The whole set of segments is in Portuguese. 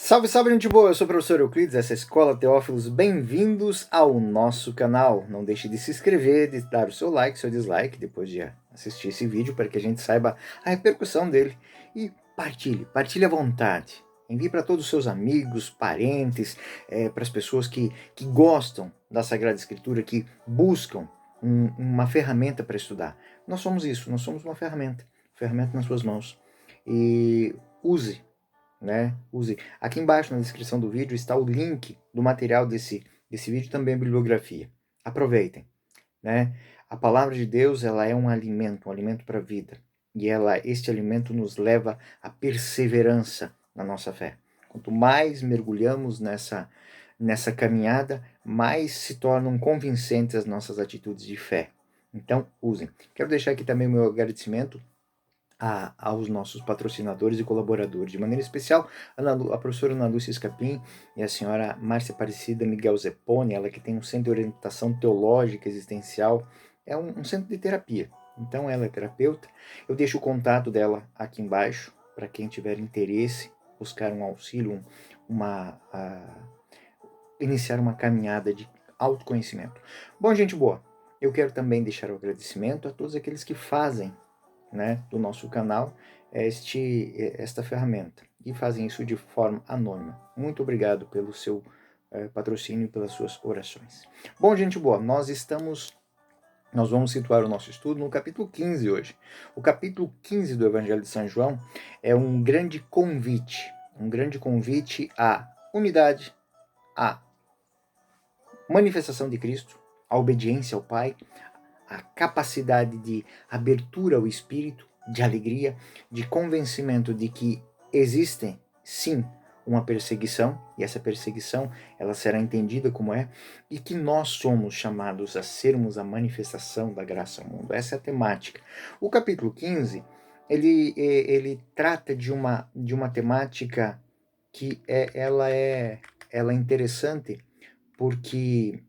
Salve, salve, gente boa! Eu sou o professor Euclides, essa é a Escola Teófilos. Bem-vindos ao nosso canal. Não deixe de se inscrever, de dar o seu like, seu dislike, depois de assistir esse vídeo, para que a gente saiba a repercussão dele. E partilhe à vontade. Envie para todos os seus amigos, parentes, para as pessoas que gostam da Sagrada Escritura, que buscam uma ferramenta para estudar. Nós somos isso, nós somos uma ferramenta nas suas mãos. E use. Use. Aqui embaixo na descrição do vídeo está o link do material desse vídeo, também a bibliografia. Aproveitem, né? A palavra de Deus, ela é um alimento para a vida. E este alimento nos leva à perseverança na nossa fé. Quanto mais mergulhamos nessa caminhada, mais se tornam convincentes as nossas atitudes de fé. Então, usem. Quero deixar aqui também o meu agradecimento aos nossos patrocinadores e colaboradores, de maneira especial a professora Ana Lúcia Escapim e a senhora Márcia Aparecida Miguel Zeponi, ela que tem um centro de orientação teológica existencial, é um centro de terapia, então ela é terapeuta. Eu deixo o contato dela aqui embaixo, para quem tiver interesse, buscar um auxílio, iniciar uma caminhada de autoconhecimento. Bom, gente boa, eu quero também deixar o agradecimento a todos aqueles que fazem, do nosso canal esta ferramenta e fazem isso de forma anônima. Muito obrigado pelo seu patrocínio e pelas suas orações. Bom, gente boa, nós vamos situar o nosso estudo no capítulo 15 hoje. O capítulo 15 do Evangelho de São João é um grande convite à unidade, à manifestação de Cristo, à obediência ao Pai, a capacidade de abertura ao Espírito, de alegria, de convencimento de que existe, sim, uma perseguição, e essa perseguição ela será entendida como é, e que nós somos chamados a sermos a manifestação da graça ao mundo. Essa é a temática. O capítulo 15, ele trata de uma temática que ela é interessante, porque,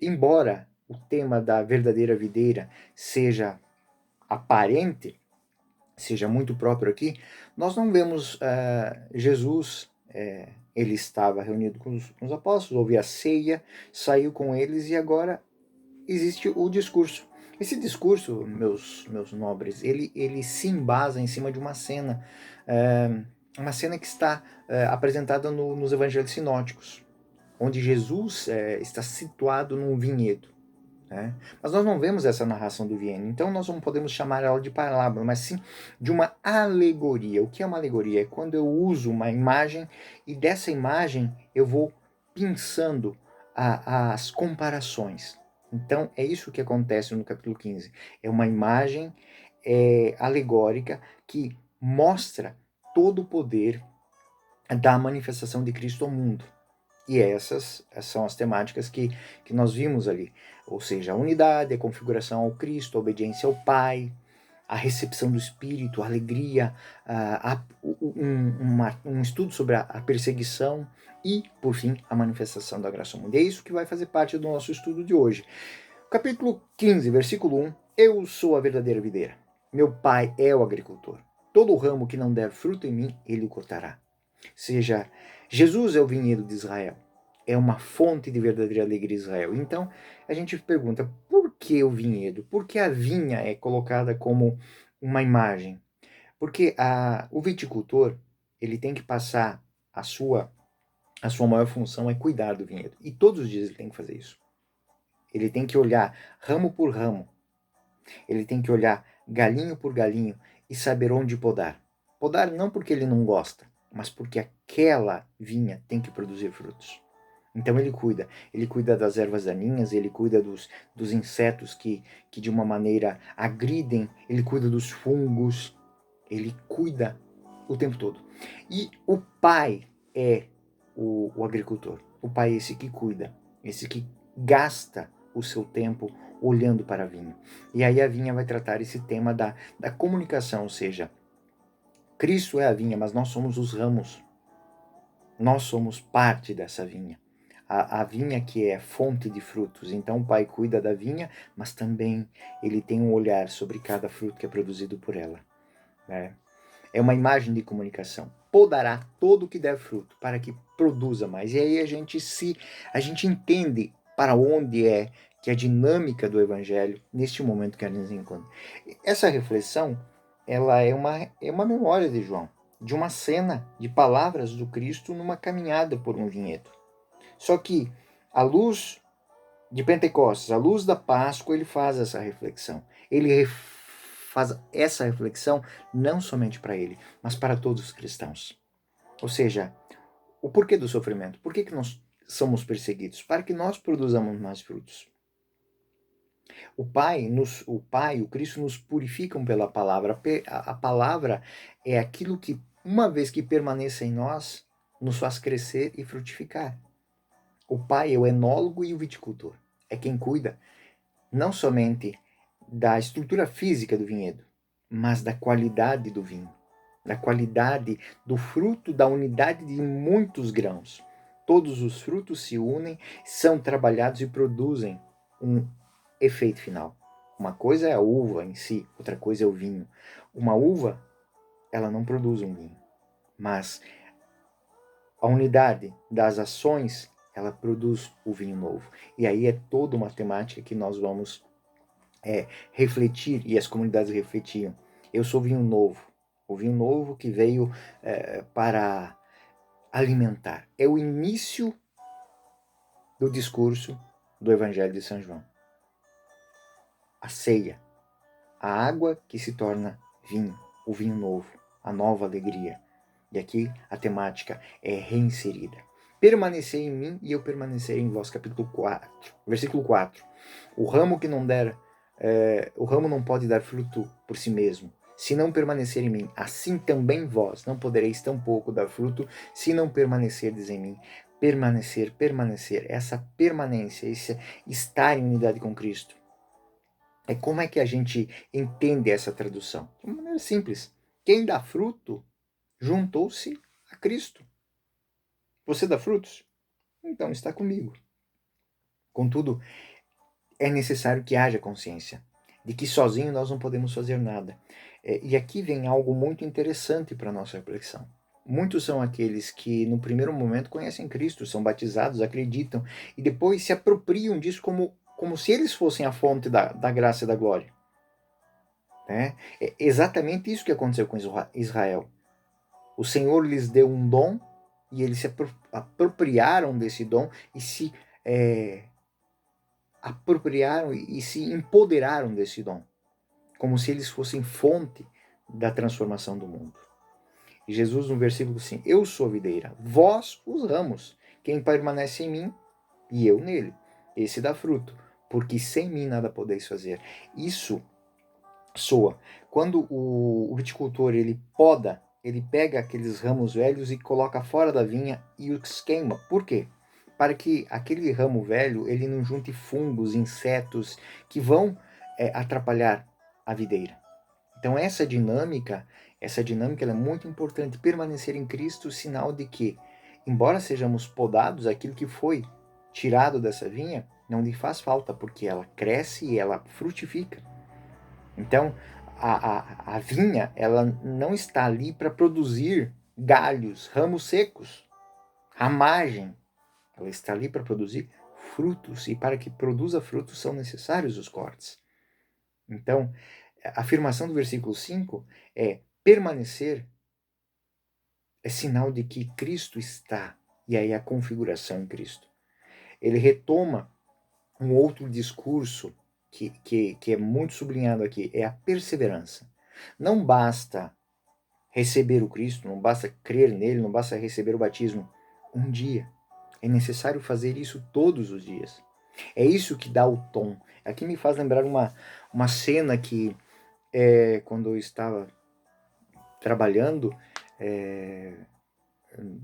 embora o tema da verdadeira videira seja aparente, seja muito próprio aqui, nós não vemos Jesus, ele estava reunido com os apóstolos, houve a ceia, saiu com eles e agora existe o discurso. Esse discurso, meus nobres, ele se embasa em cima de uma cena que está apresentada nos evangelhos sinóticos, onde Jesus está situado num vinhedo. Mas nós não vemos essa narração do Vienne, então nós não podemos chamar ela de parábola, mas sim de uma alegoria. O que é uma alegoria? É quando eu uso uma imagem e dessa imagem eu vou pensando as comparações. Então é isso que acontece no capítulo 15. É uma imagem alegórica que mostra todo o poder da manifestação de Cristo ao mundo. E essas são as temáticas que nós vimos ali. Ou seja, a unidade, a configuração ao Cristo, a obediência ao Pai, a recepção do Espírito, a alegria, um estudo sobre a perseguição e, por fim, a manifestação da graça ao mundo. É isso que vai fazer parte do nosso estudo de hoje. Capítulo 15, versículo 1. Eu sou a verdadeira videira. Meu Pai é o agricultor. Todo ramo que não der fruto em mim, ele o cortará. Seja, Jesus é o vinhedo de Israel, é uma fonte de verdadeira alegria de Israel. Então, a gente pergunta, por que o vinhedo? Por que a vinha é colocada como uma imagem? Porque o viticultor, ele tem que passar a sua maior função é cuidar do vinhedo. E todos os dias ele tem que fazer isso. Ele tem que olhar ramo por ramo. Ele tem que olhar galinho por galinho e saber onde podar. Podar não porque ele não gosta, mas porque aquela vinha tem que produzir frutos. Então ele cuida das ervas daninhas, ele cuida dos insetos que de uma maneira agridem, ele cuida dos fungos, ele cuida o tempo todo. E o pai é o agricultor, o pai é esse que cuida, esse que gasta o seu tempo olhando para a vinha. E aí a vinha vai tratar esse tema da comunicação, ou seja, Cristo é a vinha, mas nós somos os ramos. Nós somos parte dessa vinha. A vinha que é fonte de frutos. Então o Pai cuida da vinha, mas também ele tem um olhar sobre cada fruto que é produzido por ela. É uma imagem de comunicação. podará todo o que der fruto, para que produza mais. E aí a gente entende para onde é que a dinâmica do Evangelho, neste momento que a gente encontra. Essa reflexão, ela é uma memória de João, de uma cena de palavras do Cristo numa caminhada por um vinhedo. Só que, à luz de Pentecostes, à luz da Páscoa, ele faz essa reflexão. Ele faz essa reflexão não somente para ele, mas para todos os cristãos. Ou seja, o porquê do sofrimento? Por que nós somos perseguidos? Para que nós produzamos mais frutos. O Pai, o Cristo nos purificam pela palavra. A palavra é aquilo que, uma vez que permaneça em nós, nos faz crescer e frutificar. O Pai é o enólogo e o viticultor. É quem cuida não somente da estrutura física do vinhedo, mas da qualidade do vinho, da qualidade do fruto, da unidade de muitos grãos. Todos os frutos se unem, são trabalhados e produzem um efeito final. Uma coisa é a uva em si, outra coisa é o vinho. Uma uva, ela não produz um vinho, mas a unidade das ações, ela produz o vinho novo. E aí é toda uma temática que nós vamos refletir, e as comunidades refletiam. Eu sou vinho novo, o vinho novo que veio para alimentar. É o início do discurso do Evangelho de São João. A ceia, a água que se torna vinho, o vinho novo, a nova alegria. E aqui a temática é reinserida. Permanecer em mim e eu permanecerei em vós, capítulo 4, versículo 4. O ramo que não der, o ramo não pode dar fruto por si mesmo, se não permanecer em mim. Assim também vós não podereis tampouco dar fruto, se não permanecerdes em mim. Permanecer, essa permanência, esse estar em unidade com Cristo. Como é que a gente entende essa tradução? De uma maneira simples. Quem dá fruto juntou-se a Cristo. Você dá frutos? Então está comigo. Contudo, é necessário que haja consciência de que sozinho nós não podemos fazer nada. E aqui vem algo muito interessante para a nossa reflexão. Muitos são aqueles que, no primeiro momento, conhecem Cristo, são batizados, acreditam, e depois se apropriam disso como se eles fossem a fonte da graça e da glória. É exatamente isso que aconteceu com Israel. O Senhor lhes deu um dom e eles se apropriaram desse dom e se apropriaram e se empoderaram desse dom, como se eles fossem fonte da transformação do mundo. E Jesus, no versículo 5, eu sou a videira, vós os ramos, quem permanece em mim e eu nele, esse dá fruto, porque sem mim nada podeis fazer. Isso soa. Quando o viticultor ele poda, ele pega aqueles ramos velhos e coloca fora da vinha e os queima. Por quê? Para que aquele ramo velho ele não junte fungos, insetos que vão atrapalhar a videira. Então essa dinâmica ela é muito importante. Permanecer em Cristo, sinal de que, embora sejamos podados, aquilo que foi tirado dessa vinha não lhe faz falta, porque ela cresce e ela frutifica. Então, a vinha, ela não está ali para produzir galhos, ramos secos, ramagem. Ela está ali para produzir frutos, e para que produza frutos são necessários os cortes. Então, a afirmação do versículo 5 é: permanecer é sinal de que Cristo está, e aí a configuração em Cristo. Ele retoma um outro discurso que é muito sublinhado aqui, é a perseverança. Não basta receber o Cristo, não basta crer nele, não basta receber o batismo um dia. É necessário fazer isso todos os dias. É isso que dá o tom. Aqui me faz lembrar uma cena que, quando eu estava trabalhando,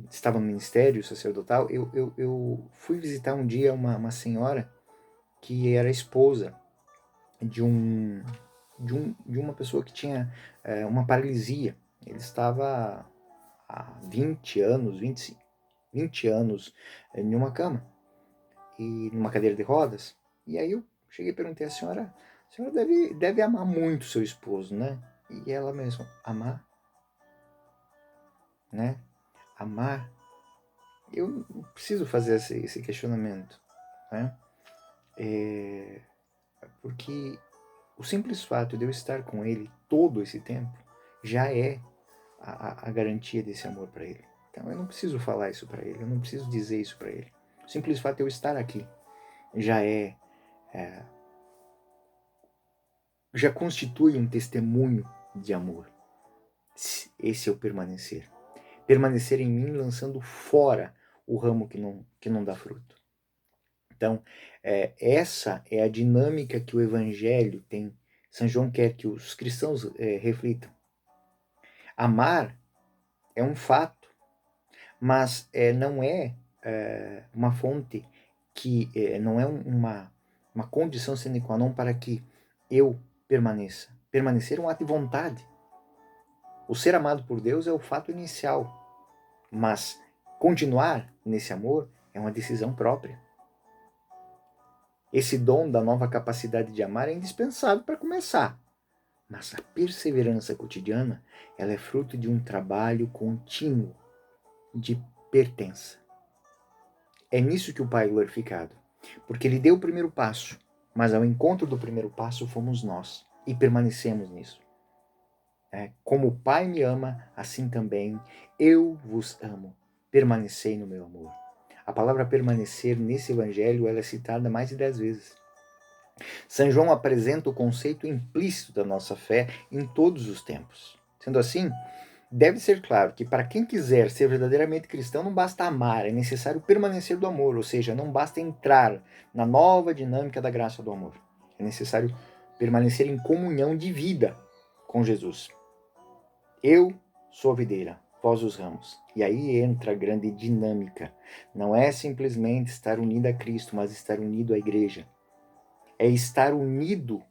estava no ministério sacerdotal, eu fui visitar um dia uma senhora que era esposa de uma pessoa que tinha uma paralisia. Ele estava há 20 anos, 20 anos em uma cama e numa cadeira de rodas. E aí eu cheguei e perguntei à senhora: a senhora deve amar muito seu esposo, né? E ela mesma: amar? né? Amar, eu preciso fazer esse questionamento, né? Porque o simples fato de eu estar com ele todo esse tempo já é a garantia desse amor para ele. Então eu não preciso falar isso para ele, eu não preciso dizer isso para ele. O simples fato de eu estar aqui já já constitui um testemunho de amor. Esse é o permanecer. Permanecer em mim lançando fora o ramo que não dá fruto. Então, essa é a dinâmica que o Evangelho tem. São João quer que os cristãos reflitam. Amar é um fato, mas não é uma fonte que não é uma condição sine qua non para que eu permaneça. Permanecer é um ato de vontade. O ser amado por Deus é o fato inicial, mas continuar nesse amor é uma decisão própria. Esse dom da nova capacidade de amar é indispensável para começar, mas a perseverança cotidiana ela é fruto de um trabalho contínuo de pertença. É nisso que o Pai é glorificado, porque Ele deu o primeiro passo, mas ao encontro do primeiro passo fomos nós e permanecemos nisso. Como o Pai me ama, assim também eu vos amo. Permanecei no meu amor. A palavra permanecer nesse evangelho ela é citada mais de 10 vezes. São João apresenta o conceito implícito da nossa fé em todos os tempos. Sendo assim, deve ser claro que para quem quiser ser verdadeiramente cristão não basta amar, é necessário permanecer do amor, ou seja, não basta entrar na nova dinâmica da graça do amor. É necessário permanecer em comunhão de vida com Jesus. Eu sou a videira, vós os ramos. E aí entra a grande dinâmica. Não é simplesmente estar unido a Cristo, mas estar unido à igreja. É estar unido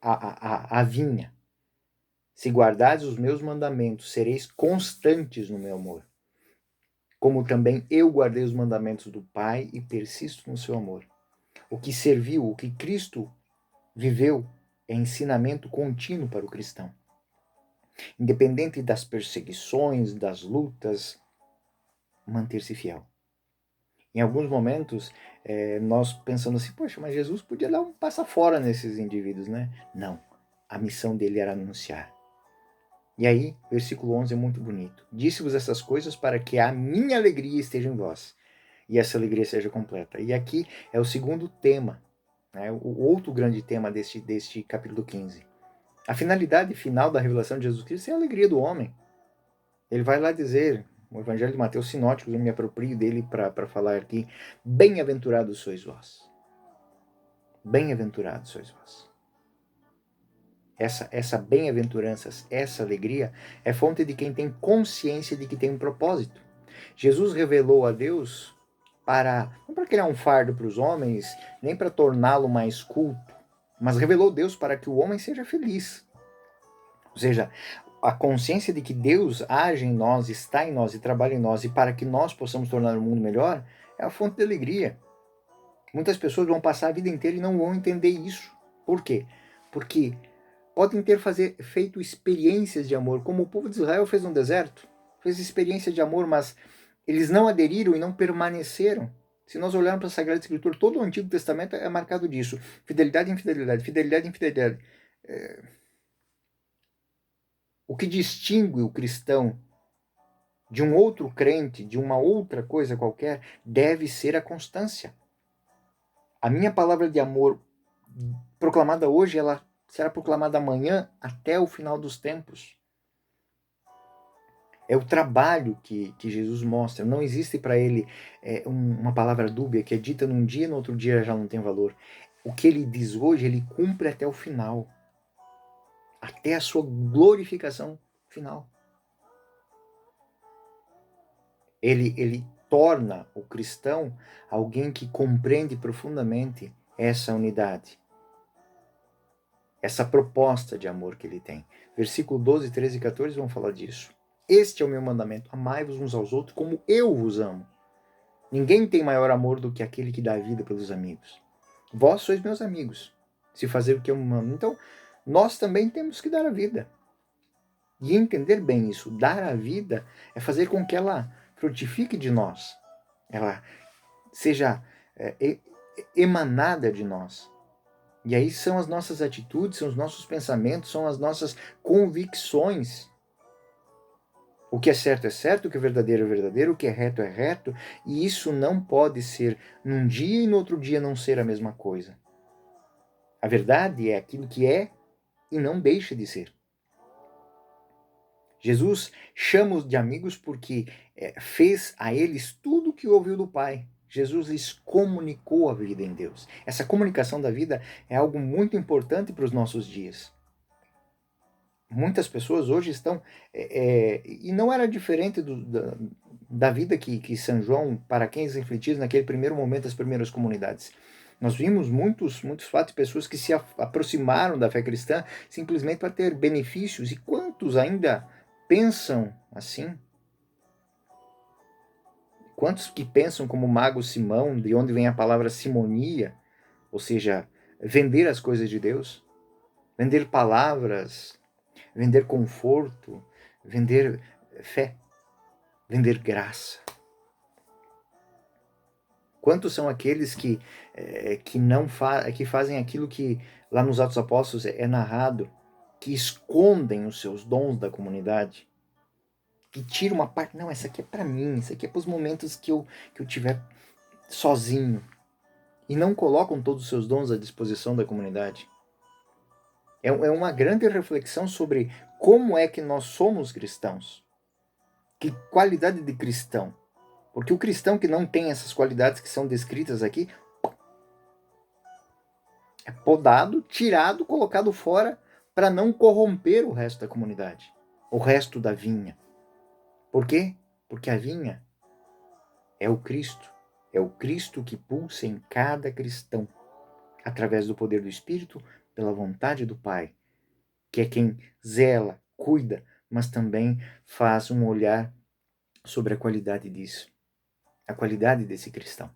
à vinha. Se guardares os meus mandamentos, sereis constantes no meu amor. Como também eu guardei os mandamentos do Pai e persisto no seu amor. O que serviu, o que Cristo viveu, é ensinamento contínuo para o cristão. Independente das perseguições, das lutas, manter-se fiel. Em alguns momentos, nós pensamos assim, poxa, mas Jesus podia dar um passa fora nesses indivíduos, né? Não, a missão dele era anunciar. E aí, versículo 11 é muito bonito. Disse-vos essas coisas para que a minha alegria esteja em vós, e essa alegria seja completa. E aqui é o segundo tema, né? O outro grande tema deste capítulo 15. A finalidade final da revelação de Jesus Cristo é a alegria do homem. Ele vai lá dizer, o Evangelho de Mateus sinóticos, eu me aproprio dele para falar aqui, bem-aventurados sois vós. Bem-aventurados sois vós. Essa bem-aventurança, essa alegria, é fonte de quem tem consciência de que tem um propósito. Jesus revelou a Deus não para criar um fardo para os homens, nem para torná-lo mais culto, mas revelou Deus para que o homem seja feliz. Ou seja, a consciência de que Deus age em nós, está em nós e trabalha em nós, e para que nós possamos tornar o mundo melhor, é a fonte de alegria. Muitas pessoas vão passar a vida inteira e não vão entender isso. Por quê? Porque podem ter feito experiências de amor, como o povo de Israel fez no deserto. Fez experiência de amor, mas eles não aderiram e não permaneceram. Se nós olharmos para a Sagrada Escritura, todo o Antigo Testamento é marcado disso. Fidelidade e infidelidade, fidelidade e infidelidade. O que distingue o cristão de um outro crente, de uma outra coisa qualquer, deve ser a constância. A minha palavra de amor proclamada hoje, ela será proclamada amanhã até o final dos tempos. É o trabalho que Jesus mostra. Não existe para ele uma palavra dúbia que é dita num dia e no outro dia já não tem valor. O que ele diz hoje, ele cumpre até o final. Até a sua glorificação final. Ele torna o cristão alguém que compreende profundamente essa unidade. Essa proposta de amor que ele tem. Versículo 12, 13 e 14 vão falar disso. Este é o meu mandamento, amai-vos uns aos outros como eu vos amo. Ninguém tem maior amor do que aquele que dá a vida pelos amigos. Vós sois meus amigos, se fazer o que eu mando. Então, nós também temos que dar a vida. E entender bem isso, dar a vida, é fazer com que ela frutifique de nós, ela seja emanada de nós. E aí são as nossas atitudes, são os nossos pensamentos, são as nossas convicções. O que é certo, o que é verdadeiro, o que é reto, e isso não pode ser num dia e no outro dia não ser a mesma coisa. A verdade é aquilo que é e não deixa de ser. Jesus chama-os de amigos porque fez a eles tudo o que ouviu do Pai. Jesus lhes comunicou a vida em Deus. Essa comunicação da vida é algo muito importante para os nossos dias. Muitas pessoas hoje estão... e não era diferente da vida que São João, para quem refletiu naquele primeiro momento das primeiras comunidades. Nós vimos muitos fatos de pessoas que se aproximaram da fé cristã simplesmente para ter benefícios. E quantos ainda pensam assim? Quantos que pensam como o mago Simão, de onde vem a palavra simonia, ou seja, vender as coisas de Deus, vender palavras, vender conforto, vender fé, vender graça. Quantos são aqueles que não que fazem aquilo que lá nos Atos Apóstolos é narrado, que escondem os seus dons da comunidade, que tiram uma parte, não, essa aqui é para mim, isso aqui é para os momentos que eu tiver sozinho, e não colocam todos os seus dons à disposição da comunidade. É uma grande reflexão sobre como é que nós somos cristãos. Que qualidade de cristão? Porque o cristão que não tem essas qualidades que são descritas aqui é podado, tirado, colocado fora para não corromper o resto da comunidade, o resto da vinha. Por quê? Porque a vinha é o Cristo. É o Cristo que pulsa em cada cristão, através do poder do Espírito, pela vontade do Pai, que é quem zela, cuida, mas também faz um olhar sobre a qualidade disso, a qualidade desse cristão.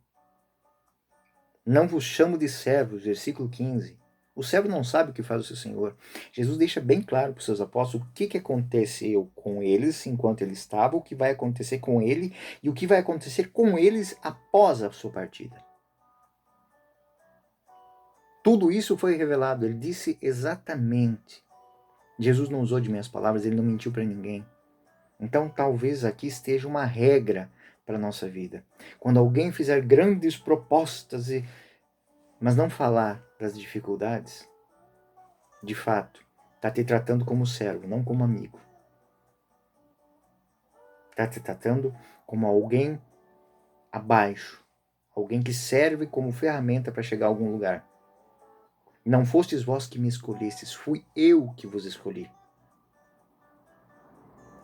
Não vos chamo de servos, versículo 15. O servo não sabe o que faz o seu Senhor. Jesus deixa bem claro para os seus apóstolos o que aconteceu com eles enquanto ele estava, o que vai acontecer com ele e o que vai acontecer com eles após a sua partida. Tudo isso foi revelado. Ele disse exatamente. Jesus não usou de minhas palavras, ele não mentiu para ninguém. Então talvez aqui esteja uma regra para a nossa vida. Quando alguém fizer grandes propostas, mas não falar das dificuldades, de fato, está te tratando como servo, não como amigo. Está te tratando como alguém abaixo, alguém que serve como ferramenta para chegar a algum lugar. Não fostes vós que me escolhestes, fui eu que vos escolhi.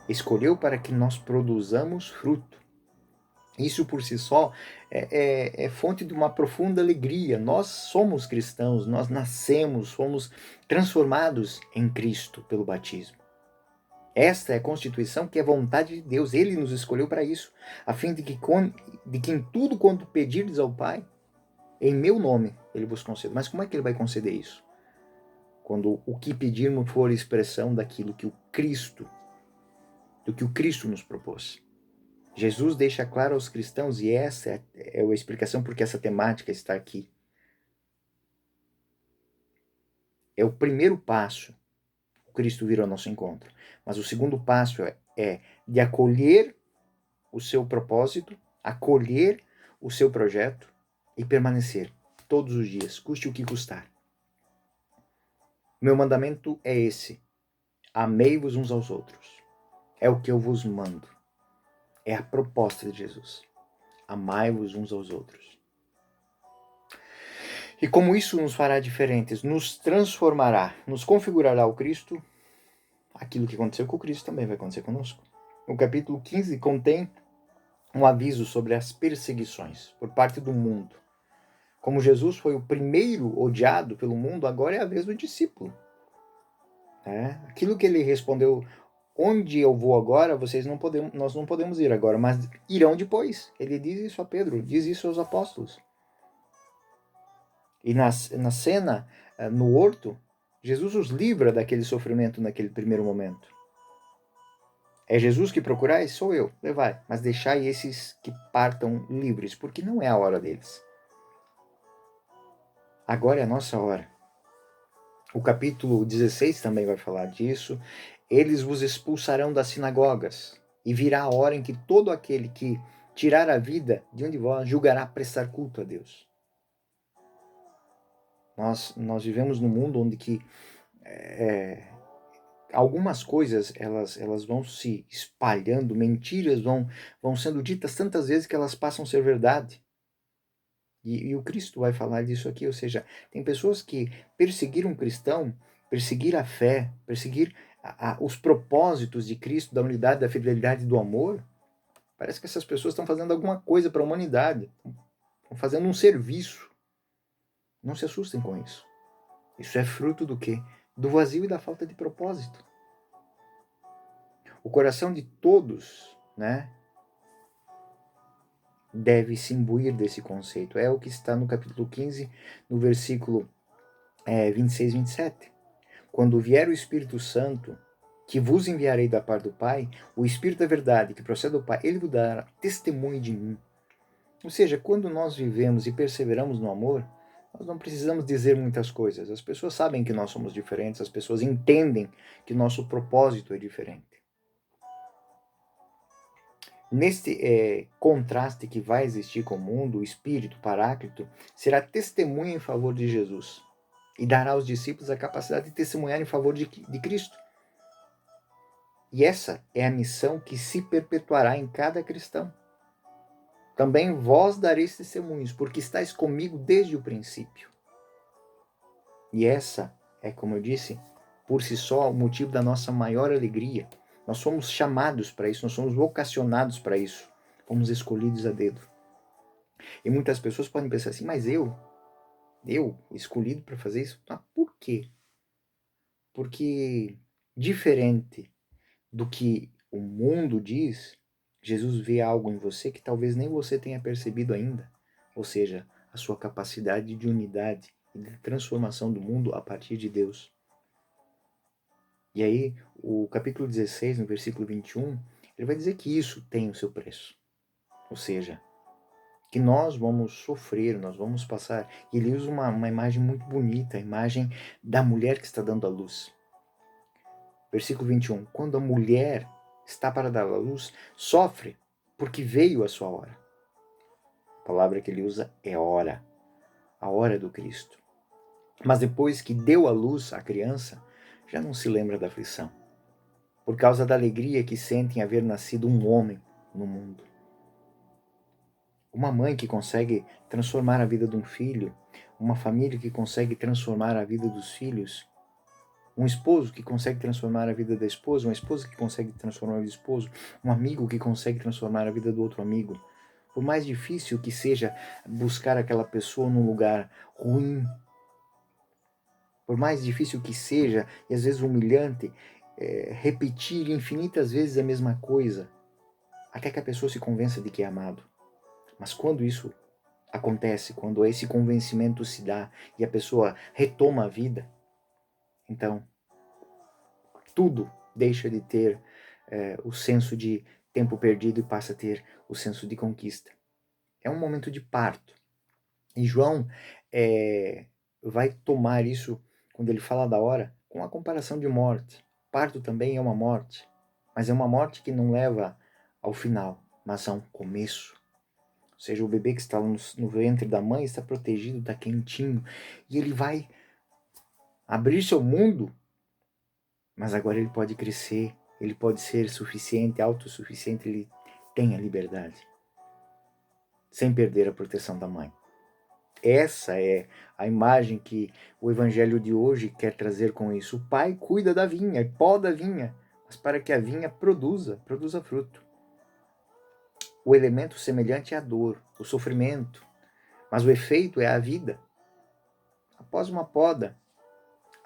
Escolheu para que nós produzamos fruto. Isso por si só é fonte de uma profunda alegria. Nós somos cristãos, nós nascemos, fomos transformados em Cristo pelo batismo. Esta é a constituição que é vontade de Deus. Ele nos escolheu para isso, a fim de que em tudo quanto pedirdes ao Pai, em meu nome, Ele vos conceda. Mas como é que Ele vai conceder isso? Quando o que pedirmos for expressão daquilo que o Cristo nos propôs. Jesus deixa claro aos cristãos, e essa é a explicação porque essa temática está aqui. É o primeiro passo, o Cristo vir ao nosso encontro. Mas o segundo passo é de acolher o seu propósito, acolher o seu projeto e permanecer todos os dias, custe o que custar. Meu mandamento é esse: amei-vos uns aos outros. É o que eu vos mando. É a proposta de Jesus. Amai-vos uns aos outros. E como isso nos fará diferentes, nos transformará, nos configurará o Cristo, aquilo que aconteceu com o Cristo também vai acontecer conosco. O capítulo 15 contém um aviso sobre as perseguições por parte do mundo. Como Jesus foi o primeiro odiado pelo mundo, agora é a vez do discípulo. Aquilo que ele respondeu: onde eu vou agora, nós não podemos ir agora, mas irão depois. Ele diz isso a Pedro, diz isso aos apóstolos. E na cena, no horto, Jesus os livra daquele sofrimento naquele primeiro momento. É Jesus que procurais? Sou eu, levai, mas deixai esses que partam livres, porque não é a hora deles. Agora é a nossa hora. O capítulo 16 também vai falar disso. Eles vos expulsarão das sinagogas, e virá a hora em que todo aquele que tirar a vida de um de vós julgará prestar culto a Deus. Nós vivemos num mundo onde que algumas coisas elas vão se espalhando, mentiras vão sendo ditas tantas vezes que elas passam a ser verdade. E o Cristo vai falar disso aqui, ou seja, tem pessoas que perseguir um cristão, perseguir a fé, perseguir os propósitos de Cristo, da unidade, da fidelidade, do amor. Parece que essas pessoas estão fazendo alguma coisa para a humanidade, estão fazendo um serviço. Não se assustem com isso. Isso é fruto do quê? Do vazio e da falta de propósito. O coração de todos, né, deve se imbuir desse conceito. É o que está no capítulo 15, no versículo 26 e 27. Quando vier o Espírito Santo, que vos enviarei da parte do Pai, o Espírito da verdade, que procede do Pai, ele vos dará testemunho de mim. Ou seja, quando nós vivemos e perseveramos no amor, nós não precisamos dizer muitas coisas. As pessoas sabem que nós somos diferentes, as pessoas entendem que nosso propósito é diferente. Neste contraste que vai existir com o mundo, o Espírito Paráclito será testemunha em favor de Jesus e dará aos discípulos a capacidade de testemunhar em favor de Cristo. E essa é a missão que se perpetuará em cada cristão. Também vós dareis testemunhos, porque estáis comigo desde o princípio. E essa é, como eu disse, por si só o motivo da nossa maior alegria. Nós somos chamados para isso, nós somos vocacionados para isso. Fomos escolhidos a dedo. E muitas pessoas podem pensar assim, mas eu escolhido para fazer isso? Ah, por quê? Porque, diferente do que o mundo diz, Jesus vê algo em você que talvez nem você tenha percebido ainda. Ou seja, a sua capacidade de unidade e de transformação do mundo a partir de Deus. E aí, o capítulo 16, no versículo 21, ele vai dizer que isso tem o seu preço. Ou seja, que nós vamos sofrer, nós vamos passar. E ele usa uma imagem muito bonita, a imagem da mulher que está dando à luz. Versículo 21. Quando a mulher está para dar à luz, sofre, porque veio a sua hora. A palavra que ele usa é hora, a hora do Cristo. Mas depois que deu à luz a criança, já não se lembra da aflição, por causa da alegria que sente em haver nascido um homem no mundo. Uma mãe que consegue transformar a vida de um filho, uma família que consegue transformar a vida dos filhos, um esposo que consegue transformar a vida da esposa, uma esposa que consegue transformar a vida do esposo, um amigo que consegue transformar a vida do outro amigo. Por mais difícil que seja buscar aquela pessoa num lugar ruim, por mais difícil que seja, e às vezes humilhante, repetir infinitas vezes a mesma coisa, até que a pessoa se convença de que é amado. Mas quando isso acontece, quando esse convencimento se dá e a pessoa retoma a vida, então tudo deixa de ter o senso de tempo perdido e passa a ter o senso de conquista. É um momento de parto. E João vai tomar isso, quando ele fala da hora, com a comparação de morte. Parto também é uma morte, mas é uma morte que não leva ao final, mas a um começo. Ou seja, o bebê que está no ventre da mãe está protegido, está quentinho, e ele vai abrir seu mundo, mas agora ele pode crescer, ele pode ser suficiente, autossuficiente, ele tem a liberdade, sem perder a proteção da mãe. Essa é a imagem que o evangelho de hoje quer trazer com isso. O pai cuida da vinha, poda a vinha, mas para que a vinha produza fruto. O elemento semelhante é a dor, o sofrimento, mas o efeito é a vida. Após uma poda,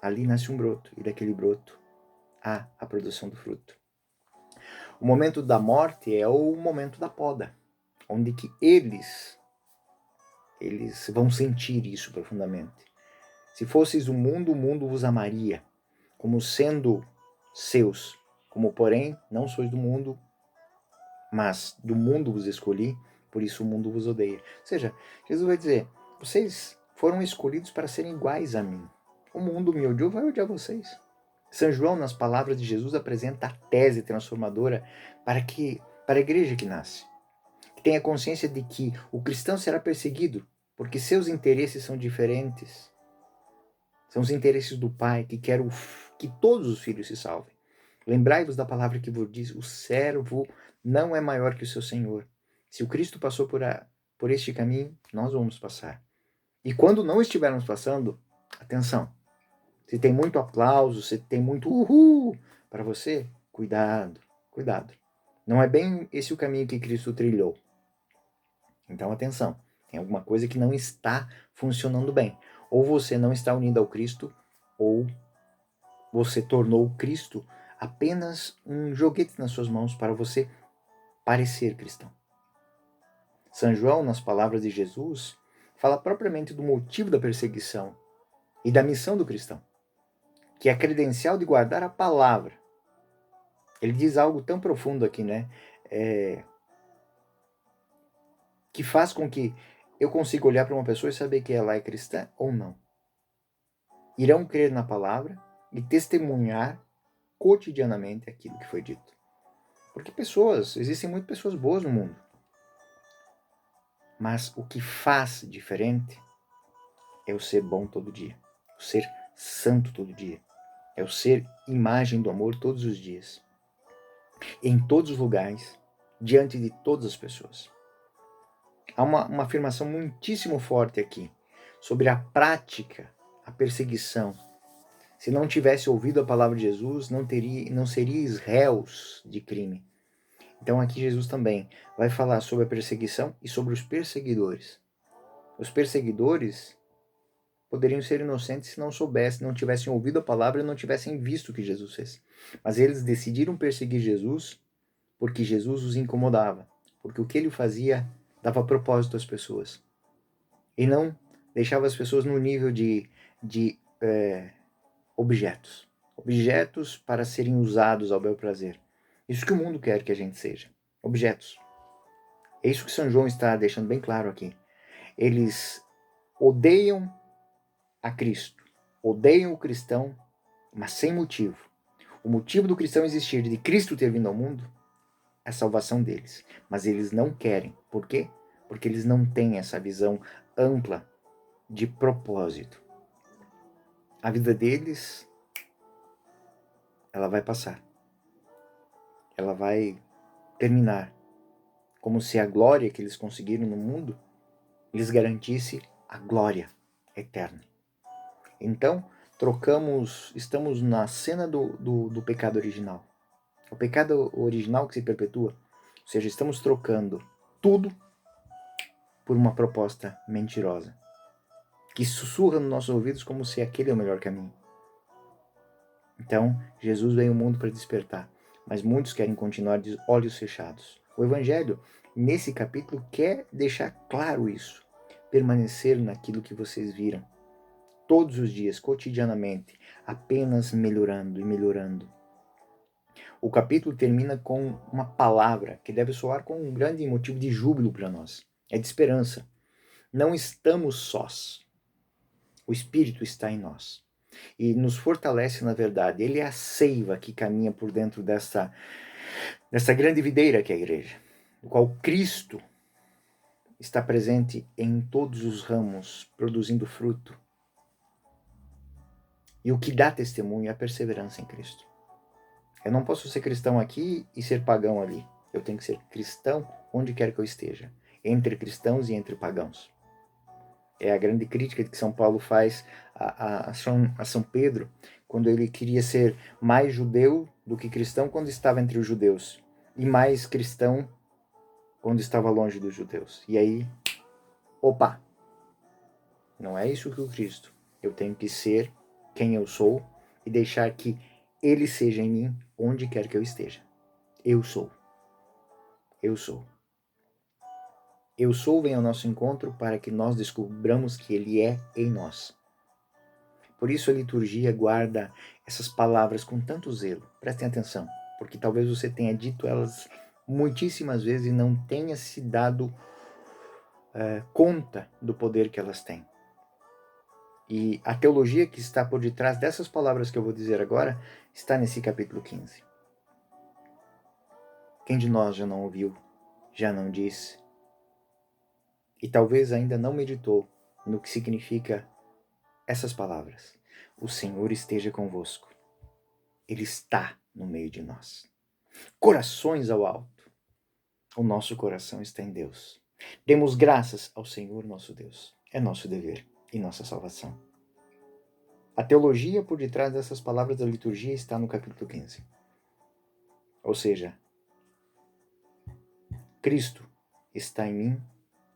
ali nasce um broto, e daquele broto há a produção do fruto. O momento da morte é o momento da poda, onde que eles vão sentir isso profundamente. Se fosseis o mundo vos amaria, como sendo seus, Como, porém, não sois do mundo, mas do mundo vos escolhi, por isso o mundo vos odeia. Ou seja, Jesus vai dizer, vocês foram escolhidos para serem iguais a mim. O mundo me odiou, vai odiar vocês. São João, nas palavras de Jesus, apresenta a tese transformadora para a igreja que nasce. Que tenha consciência de que o cristão será perseguido, porque seus interesses são diferentes. São os interesses do Pai, que quer que todos os filhos se salvem. Lembrai-vos da palavra que vos diz, o servo não é maior que o seu Senhor. Se o Cristo passou por este caminho, nós vamos passar. E quando não estivermos passando, atenção, se tem muito aplauso, se tem muito uhul para você, cuidado, cuidado. Não é bem esse o caminho que Cristo trilhou. Então, atenção, tem alguma coisa que não está funcionando bem. Ou você não está unido ao Cristo, ou você tornou o Cristo apenas um joguete nas suas mãos para você parecer cristão. São João, nas palavras de Jesus, fala propriamente do motivo da perseguição e da missão do cristão, que é a credencial de guardar a palavra. Ele diz algo tão profundo aqui, né? Que faz com que eu consiga olhar para uma pessoa e saber que ela é cristã ou não. Irão crer na palavra e testemunhar cotidianamente aquilo que foi dito. Porque existem muitas pessoas boas no mundo. Mas o que faz diferente é o ser bom todo dia, o ser santo todo dia, é o ser imagem do amor todos os dias, em todos os lugares, diante de todas as pessoas. Há uma afirmação muitíssimo forte aqui sobre a prática, a perseguição. Se não tivesse ouvido a palavra de Jesus, não seríeis réus de crime. Então aqui Jesus também vai falar sobre a perseguição e sobre os perseguidores. Os perseguidores poderiam ser inocentes se não soubessem, não tivessem ouvido a palavra e não tivessem visto o que Jesus fez. Mas eles decidiram perseguir Jesus porque Jesus os incomodava, porque o que ele fazia dava propósito às pessoas. E não deixava as pessoas no nível de objetos. Objetos para serem usados ao bel prazer. Isso que o mundo quer que a gente seja. Objetos. É isso que São João está deixando bem claro aqui. Eles odeiam a Cristo, odeiam o cristão, mas sem motivo. O motivo do cristão existir, de Cristo ter vindo ao mundo, é a salvação deles. Mas eles não querem. Por quê? Porque eles não têm essa visão ampla de propósito. A vida deles, ela vai passar. Ela vai terminar. Como se a glória que eles conseguiram no mundo lhes garantisse a glória eterna. Então, estamos na cena do pecado original. O pecado original que se perpetua. Ou seja, estamos trocando tudo por uma proposta mentirosa, que sussurra nos nossos ouvidos como se aquele é o melhor caminho. Então, Jesus veio ao mundo para despertar, mas muitos querem continuar de olhos fechados. O Evangelho, nesse capítulo, quer deixar claro isso. Permanecer naquilo que vocês viram. Todos os dias, cotidianamente, apenas melhorando e melhorando. O capítulo termina com uma palavra que deve soar com um grande motivo de júbilo para nós. É de esperança. Não estamos sós. O Espírito está em nós. E nos fortalece na verdade. Ele é a seiva que caminha por dentro dessa grande videira que é a igreja. No qual Cristo está presente em todos os ramos, produzindo fruto. E o que dá testemunho é a perseverança em Cristo. Eu não posso ser cristão aqui e ser pagão ali. Eu tenho que ser cristão onde quer que eu esteja. Entre cristãos e entre pagãos. É a grande crítica que São Paulo faz a São Pedro, quando ele queria ser mais judeu do que cristão quando estava entre os judeus. E mais cristão quando estava longe dos judeus. E aí, opa! Não é isso que o Cristo. Eu tenho que ser quem eu sou e deixar que Ele seja em mim onde quer que eu esteja. Eu sou. Eu sou. Eu sou vem ao nosso encontro para que nós descobramos que Ele é em nós. Por isso a liturgia guarda essas palavras com tanto zelo. Prestem atenção. porque talvez você tenha dito elas muitíssimas vezes e não tenha se dado conta do poder que elas têm. E a teologia que está por detrás dessas palavras que eu vou dizer agora está nesse capítulo 15. Quem de nós já não ouviu, já não disse, e talvez ainda não meditou no que significa essas palavras? O Senhor esteja convosco. Ele está no meio de nós. Corações ao alto. O nosso coração está em Deus. Demos graças ao Senhor nosso Deus. É nosso dever e nossa salvação. A teologia por detrás dessas palavras da liturgia está no capítulo 15. Ou seja, Cristo está em mim,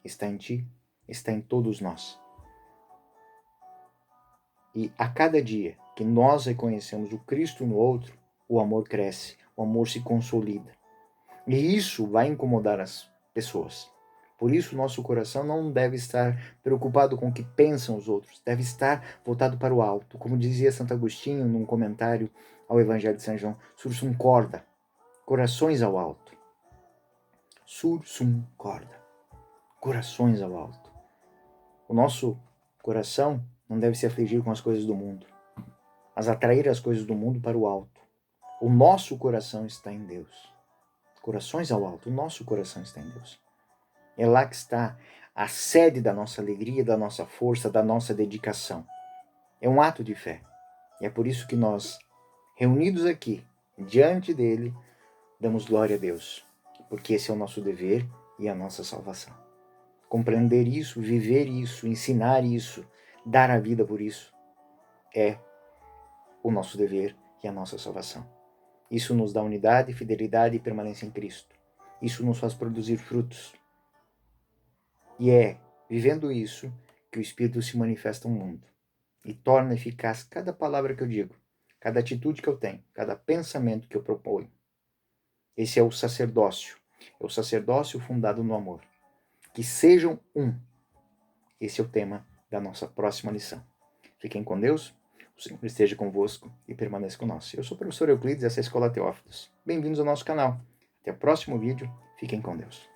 está em ti, está em todos nós. E a cada dia que nós reconhecemos o Cristo no outro, o amor cresce, o amor se consolida. E isso vai incomodar as pessoas. Por isso, nosso coração não deve estar preocupado com o que pensam os outros, deve estar voltado para o alto. Como dizia Santo Agostinho num comentário ao Evangelho de São João, sursum corda, corações ao alto. Sursum corda, corações ao alto. O nosso coração não deve se afligir com as coisas do mundo, mas atrair as coisas do mundo para o alto. O nosso coração está em Deus. Corações ao alto, o nosso coração está em Deus. É lá que está a sede da nossa alegria, da nossa força, da nossa dedicação. É um ato de fé. E é por isso que nós, reunidos aqui, diante dele, damos glória a Deus. Porque esse é o nosso dever e a nossa salvação. Compreender isso, viver isso, ensinar isso, dar a vida por isso, é o nosso dever e a nossa salvação. Isso nos dá unidade, fidelidade e permanência em Cristo. Isso nos faz produzir frutos. E é vivendo isso que o Espírito se manifesta no mundo e torna eficaz cada palavra que eu digo, cada atitude que eu tenho, cada pensamento que eu proponho. Esse é o sacerdócio fundado no amor. Que sejam um. Esse é o tema da nossa próxima lição. Fiquem com Deus, o Senhor esteja convosco e permaneça conosco. Eu sou o professor Euclides, essa é a Escola Teófilos. Bem-vindos ao nosso canal. Até o próximo vídeo. Fiquem com Deus.